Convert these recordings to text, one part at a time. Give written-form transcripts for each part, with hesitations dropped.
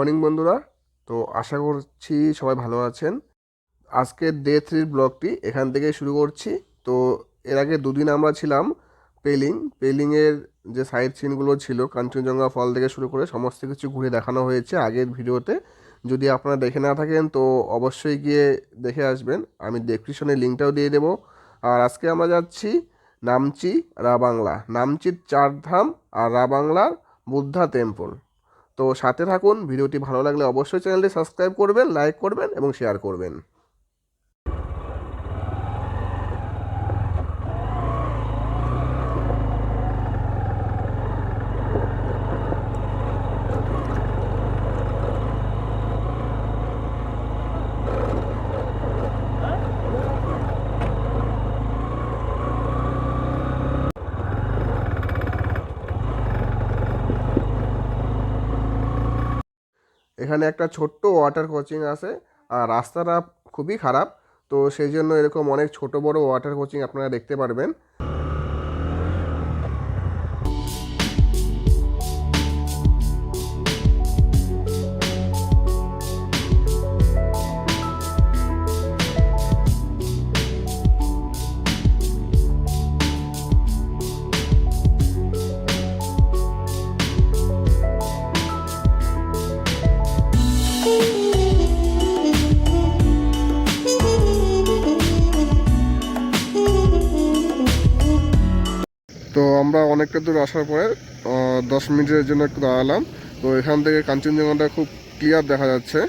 Morning বন্ধুরা। তো আশা করছি সবাই ভালো আছেন। আজকের ডে 3 ব্লগটি এখান থেকে শুরু করছি। তো এর আগে দুদিন আমরা ছিলাম পেলিংয়ের যে সাইট সিনগুলো ছিল, কাঞ্চনজঙ্ঘা ফল থেকে শুরু করে সমস্ত কিছু ঘুরে দেখানো হয়েছে আগের ভিডিওতে। যদি আপনারা দেখে না থাকেন তো অবশ্যই গিয়ে দেখে আসবেন, আমি ডেসক্রিপশনে লিঙ্কটাও দিয়ে দেবো। আর আজকে আমরা যাচ্ছি নামচি রাবাংলা, নামচির চারধাম আর রাবাংলার বুদ্ধা টেম্পল। তো সাথে থাকুন, ভিডিওটি ভালো লাগলে অবশ্যই চ্যানেলটি সাবস্ক্রাইব করবেন, লাইক করবেন এবং শেয়ার করবেন। এখানে একটা ছোট্ট ওয়াটার কোচিং আছে, আর রাস্তাটা খুবই খারাপ, তো সেই জন্য এরকম অনেক ছোট বড় ওয়াটার কোচিং আপনারা দেখতে পারবেন। তো আমরা অনেকটা দূর আসার পরে 10 মিনিটের জন্য একটু দাঁড়ালাম। তো এখান থেকে কাঞ্চনজঙ্ঘাটা খুব ক্লিয়ার দেখা যাচ্ছে।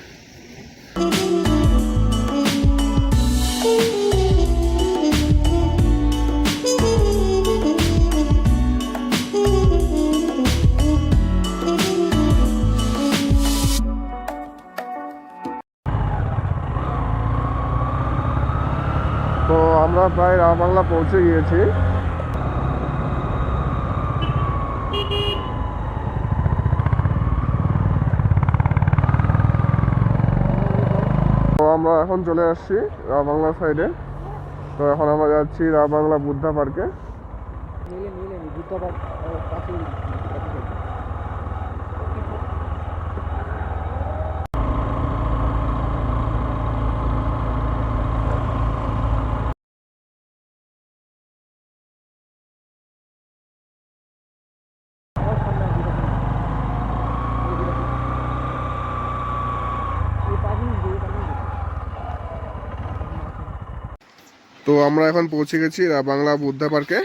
তো আমরা প্রায় রাবাংলা পৌঁছে গিয়েছি। আমরা এখন চলে আসছি রাবাংলা সাইডে। তো এখন আমরা যাচ্ছি রাবাংলা বুদ্ধা পার্কে। তো আমরা এখন পৌঁছে গেছি রাবাংলা বুদ্ধা পার্কে।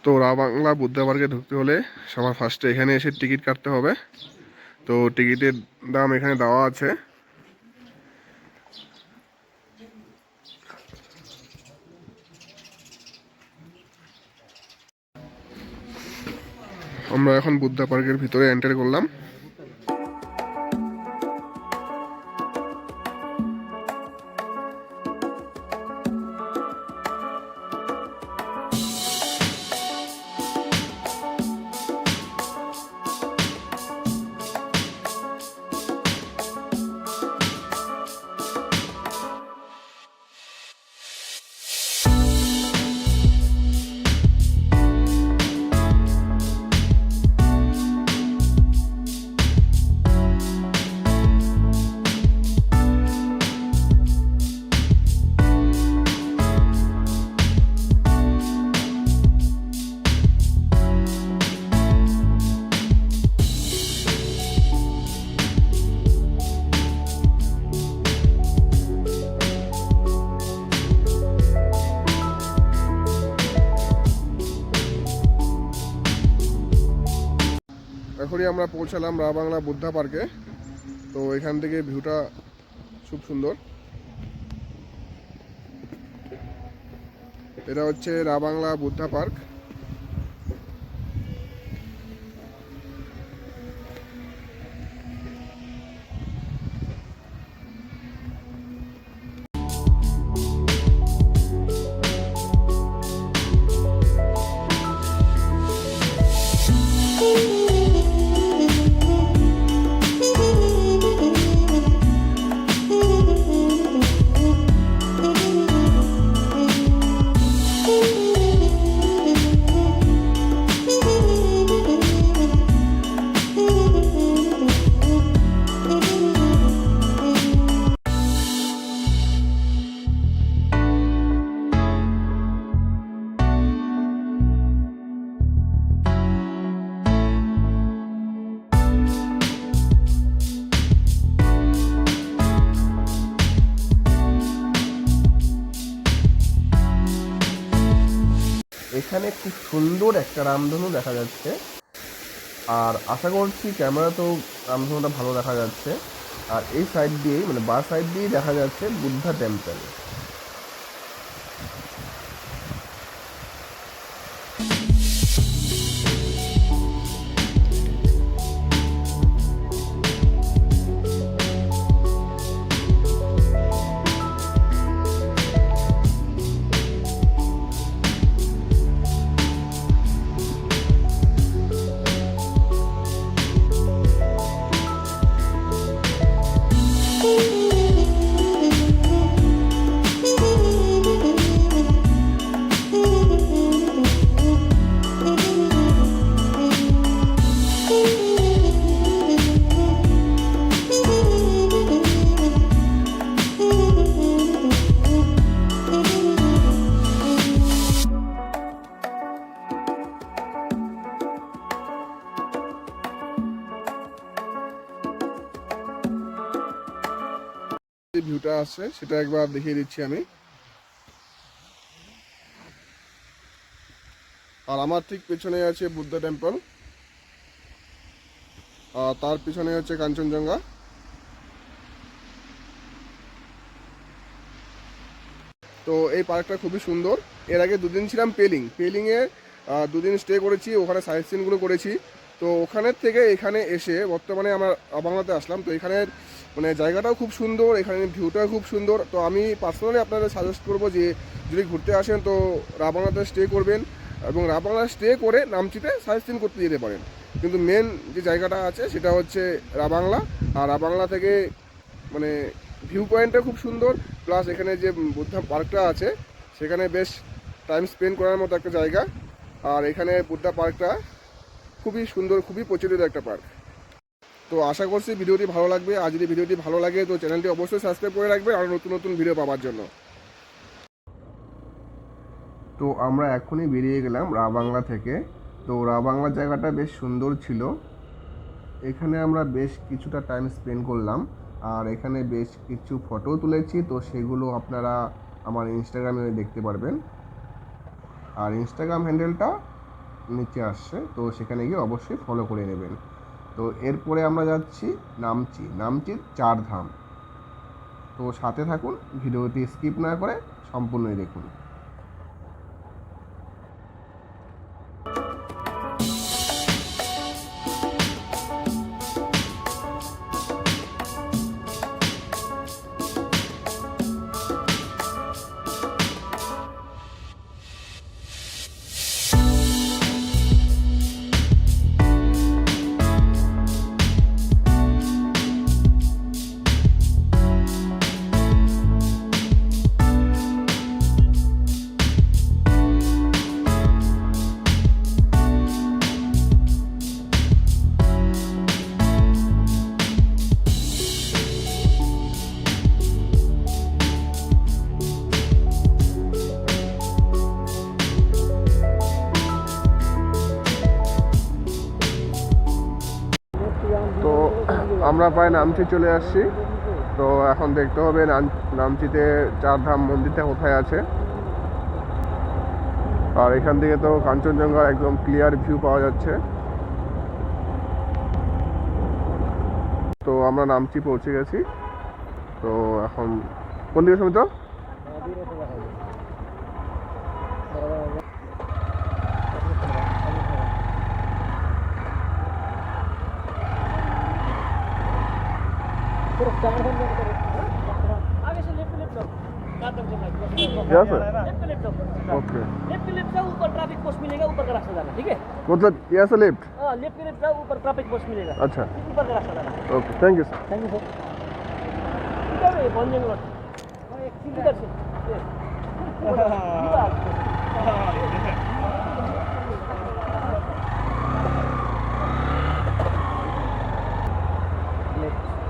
তো রাবাংলা বুদ্ধা পার্কে ঢুকতে হলে সবার ফার্স্টে এখানে এসে টিকিট কাটতে হবে। তো টিকিটের দাম এখানে দেওয়া আছে। আমরা এখন বুদ্ধা পার্কের ভিতরে এন্টার করলাম। এখনই আমরা পৌঁছালাম রাবাংলা বুদ্ধা পার্কে। তো এখান থেকে ভিউটা খুব সুন্দর। এটা হচ্ছে রাবাংলা বুদ্ধা পার্ক। এখানে খুব সুন্দর একটা রামধনু দেখা যাচ্ছে। আর আশা করছি ক্যামেরাতেও রামধনুটা ভালো দেখা যাচ্ছে। আর এই সাইড দিয়েই মানে বা সাইড দিয়েই দেখা যাচ্ছে বুদ্ধা টেম্পল। ভিউটা আছে সেটা একবার দেখিয়ে দিচ্ছি আমি। আর আমার ঠিক পেছনে আছে বুদ্ধা টেম্পল, আর তার পিছনে হচ্ছে কাঞ্চনজঙ্ঘা। তো এই পার্কটা খুবই সুন্দর। এর আগে দুদিন ছিলাম পেলিংয়ে, দুদিন স্টে করেছি, ওখানে সাইট সিনগুলো করেছি। তো ওখানের থেকে এখানে এসে বর্তমানে আমরা বাংলাতে আসলাম। তো এখানের মানে জায়গাটাও খুব সুন্দর, এখানে ভিউটাও খুব সুন্দর। তো আমি পার্সোনালি আপনাদের সাজেস্ট করবো যে যদি ঘুরতে আসেন তো রাবাংলাতে স্টে করবেন, এবং রাবাংলা স্টে করে নামচিতে সাইট সিন করতে যেতে পারেন। কিন্তু মেন যে জায়গাটা আছে সেটা হচ্ছে রাবাংলা। আর রাবাংলা থেকে মানে ভিউ পয়েন্টটা খুব সুন্দর, প্লাস এখানে যে বুদ্ধা পার্কটা আছে সেখানে বেশ টাইম স্পেন্ড করার মতো একটা জায়গা। আর এখানে বুদ্ধা পার্কটা খুবই সুন্দর, খুবই প্রচলিত একটা পার্ক। তো আশা করছি ভিডিওটি ভালো লাগবে। আর যদি ভিডিওটি ভালো লাগে তো চ্যানেলটি অবশ্যই সাবস্ক্রাইব করে রাখবে আরও নতুন নতুন ভিডিও পাওয়ার জন্য। তো আমরা এখনই বেরিয়ে গেলাম রাবাংলা থেকে। তো রাবাংলা জায়গাটা বেশ সুন্দর ছিল, এখানে আমরা বেশ কিছুটা টাইম স্পেন্ড করলাম। আর এখানে বেশ কিছু ফটো তুলেছি, তো সেগুলো আপনারা আমার ইনস্টাগ্রামে দেখতে পারবেন। আর ইনস্টাগ্রাম হ্যান্ডেলটা নিচে আসছে, তো সেখানে গিয়ে অবশ্যই ফলো করে নেবেন। তো এরপরে আমরা যাচ্ছি নামচির 4 ধাম। তো সাথে থাকুন, ভিডিওটি স্কিপ না করে সম্পূর্ণই দেখুন। আমরা প্রায় নামচি চলে আসছি। তো এখন দেখতে হবে নামচিতে 4 ধাম মন্দিরটা কোথায় আছে। আর এখান থেকে তো কাঞ্চনজঙ্ঘার একদম ক্লিয়ার ভিউ পাওয়া যাচ্ছে। তো আমরা নামচি পৌঁছে গেছি। তো এখন কোন দিকে সমিত? आगे से लेफ्ट लेफ्ट लो, यहाँ से? लेफ्ट लेफ्ट लो, ओके, लेफ्ट जाओ, ऊपर ट्रैफिक पोस्ट मिलेगा, ऊपर का रास्ता जाना, ठीक है? मतलब यहाँ से लेफ्ट? हाँ, लेफ्ट जाओ, ऊपर ट्रैफिक पोस्ट मिलेगा, अच्छा, ऊपर का रास्ता जाना। Okay, thank you sir. Thank you sir. इधर है बंजन रोड, इधर से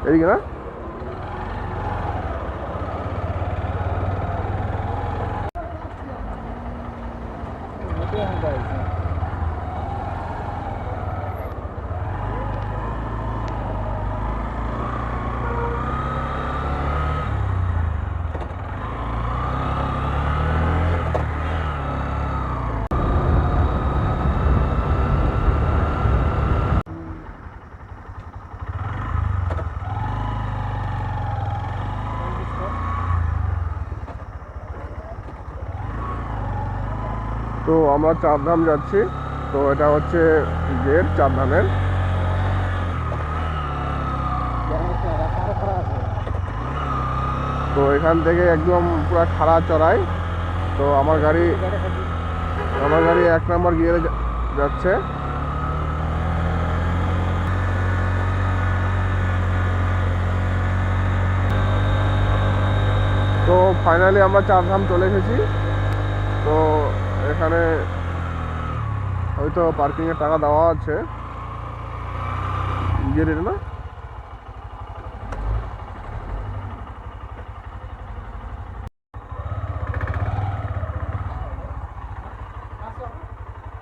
এদিকে না? তো আমরা চারধাম যাচ্ছি। তো এটা হচ্ছে গেট চারধামের। তো এখান থেকে একদম পুরো খাড়া চড়াই। তো আমার গাড়ি 1 নম্বর গিয়ারে যাচ্ছে। তো ফাইনালি আমরা চারধাম চলে এসেছি। তো এখানে হয়তো পার্কিংয়ের টাকা দেওয়া আছে, গিয়ে দিল না।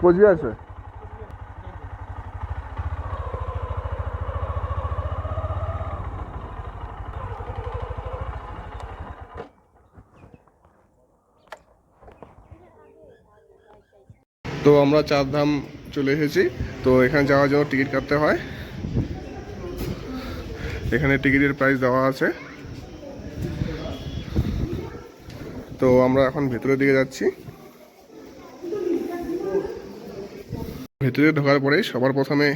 কোচবিহার আছে। তো আমরা চারধাম চলে এসেছি। তো এখানে যাওয়ার জন্য টিকিট কাটতে হয়। এখানে টিকিটের প্রাইস দেওয়া আছে। তো আমরা এখন ভেতরের দিকে যাচ্ছি। ভেতরে ঢোকার পরে সবার প্রথমে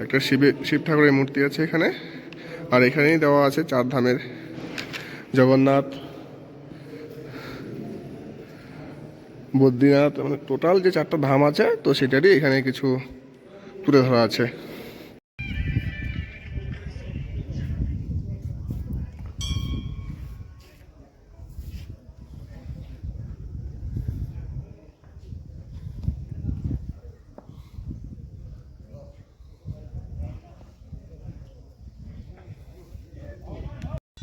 একটা শিব ঠাকুরের মূর্তি আছে এখানে। আর এখানেই দেওয়া আছে চারধামের জগন্নাথ, বদ্রীনাথ, মানে টোটাল যে 4টা ধাম আছে তো সেটারই এখানে কিছু তুলে ধরা আছে।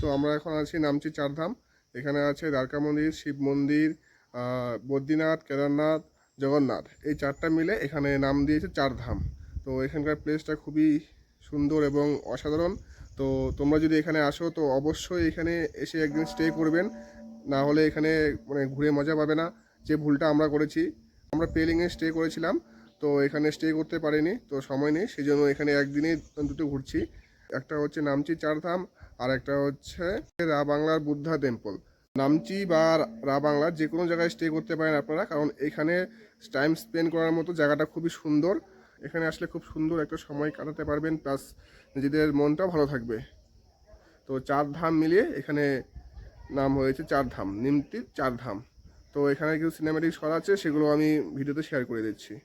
তো আমরা এখন আছি নামচি চারধাম। এখানে আছে দ্বারকা মন্দির, শিব মন্দির, বদ্রীনাথ, কেদারনাথ, জগন্নাথ, এই 4টা মিলে এখানে নাম দিয়েছে চারধাম। তো এখানকার প্লেসটা খুবই সুন্দর এবং অসাধারণ। তো তোমরা যদি এখানে আসো তো অবশ্যই এখানে এসে একদিন স্টে করবেন, না হলে এখানে মানে ঘুরে মজা পাবে না। যে ভুলটা আমরা করেছি, আমরা পেলিংয়ে স্টে করেছিলাম, তো এখানে স্টে করতে পারিনি, তো সময় নেই, সেই জন্য এখানে একদিনে দুটো ঘুরছি। একটা হচ্ছে নামচি চারধাম, আর একটা হচ্ছে বাংলার বুদ্ধা টেম্পল। নামচি বা বাংলার যে কোনো জায়গায় স্টে করতে পারেন আপনারা, কারণ এখানে টাইম স্পেন্ড করার মতো জায়গাটা খুবই সুন্দর। এখানে আসলে খুব সুন্দর একটা সময় কাটাতে পারবেন, প্লাস নিজেদের মনটাও ভালো থাকবে। তো 4 ধাম মিলিয়ে এখানে নাম হয়েছে চারধাম, নিমতি চারধাম। তো এখানে কিছু সিনেম্যাটিক শট আছে, সেগুলো আমি ভিডিওতে শেয়ার করে দিচ্ছি।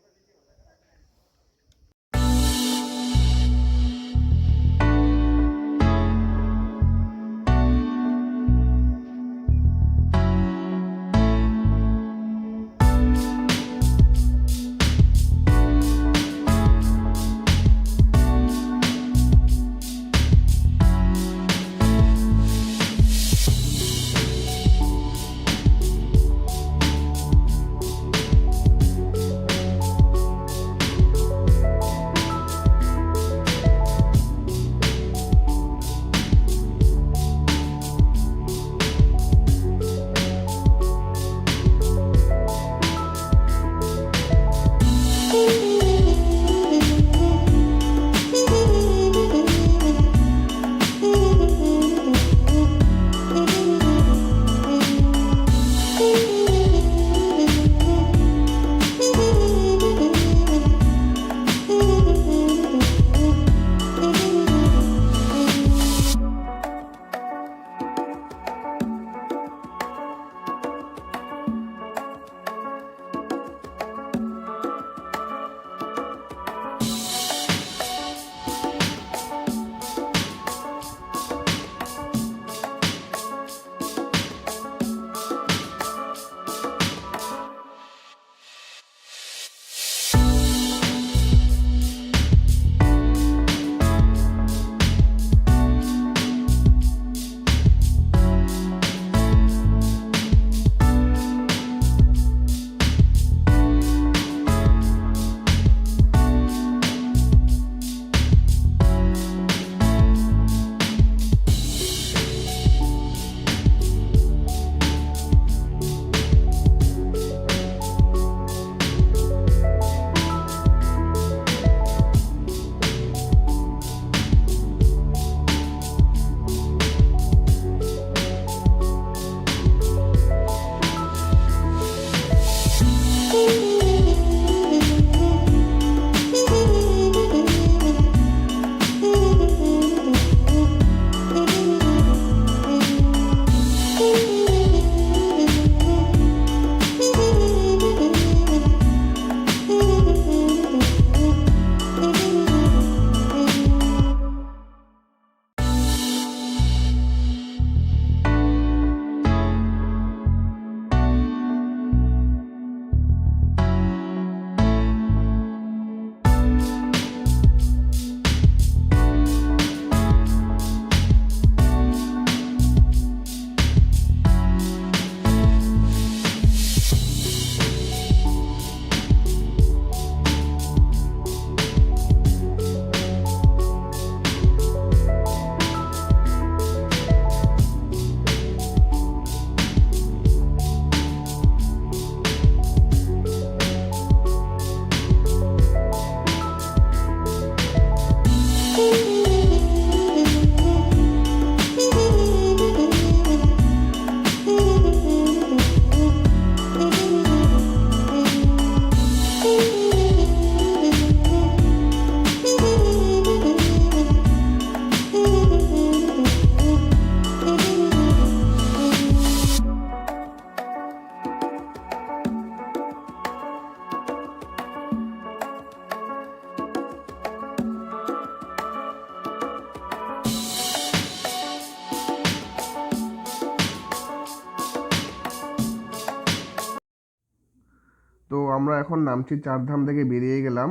আমরা এখন নামচি চারধাম থেকে বেরিয়ে গেলাম।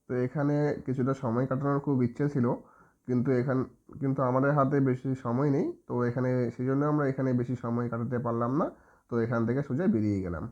তো এখানে কিছুটা সময় কাটানোর খুব ইচ্ছে ছিল, কিন্তু আমাদের হাতে বেশি সময় নেই, তো এখানে সেই জন্য আমরা এখানে বেশি সময় কাটাতে পারলাম না। তো এখান থেকে সোজা বেরিয়ে গেলাম।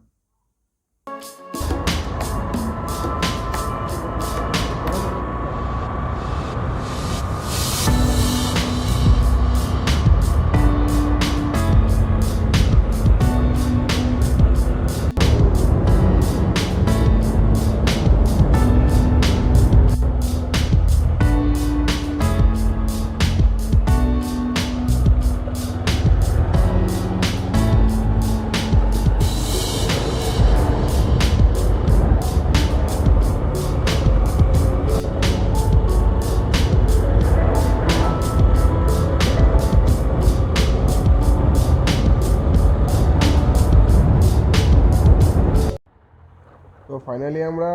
তো ফাইনালি আমরা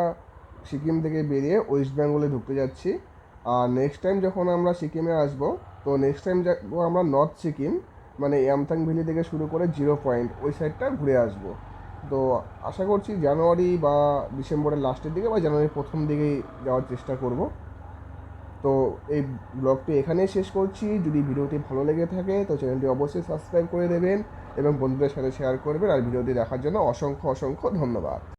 সিকিম থেকে বেরিয়ে ওয়েস্ট বেঙ্গলে ঢুকতে যাচ্ছি। আর নেক্সট টাইম যখন আমরা সিকিমে আসব, তো নেক্সট টাইম যাবো আমরা নর্থ সিকিম, মানে ইয়ামথাং ভ্যালি থেকে শুরু করে জিরো পয়েন্ট ওই সাইডটা ঘুরে আসব। তো আশা করছি জানুয়ারি বা ডিসেম্বরের লাস্টের দিকে বা জানুয়ারির প্রথম দিকেই যাওয়ার চেষ্টা করব। তো এই ব্লগটি এখানেই শেষ করছি। যদি ভিডিওটি ভালো লেগে থাকে তো চ্যানেলটি অবশ্যই সাবস্ক্রাইব করে দেবেন এবং বন্ধুদের সাথে শেয়ার করবেন। আর ভিডিওটি দেখার জন্য অসংখ্য অসংখ্য ধন্যবাদ।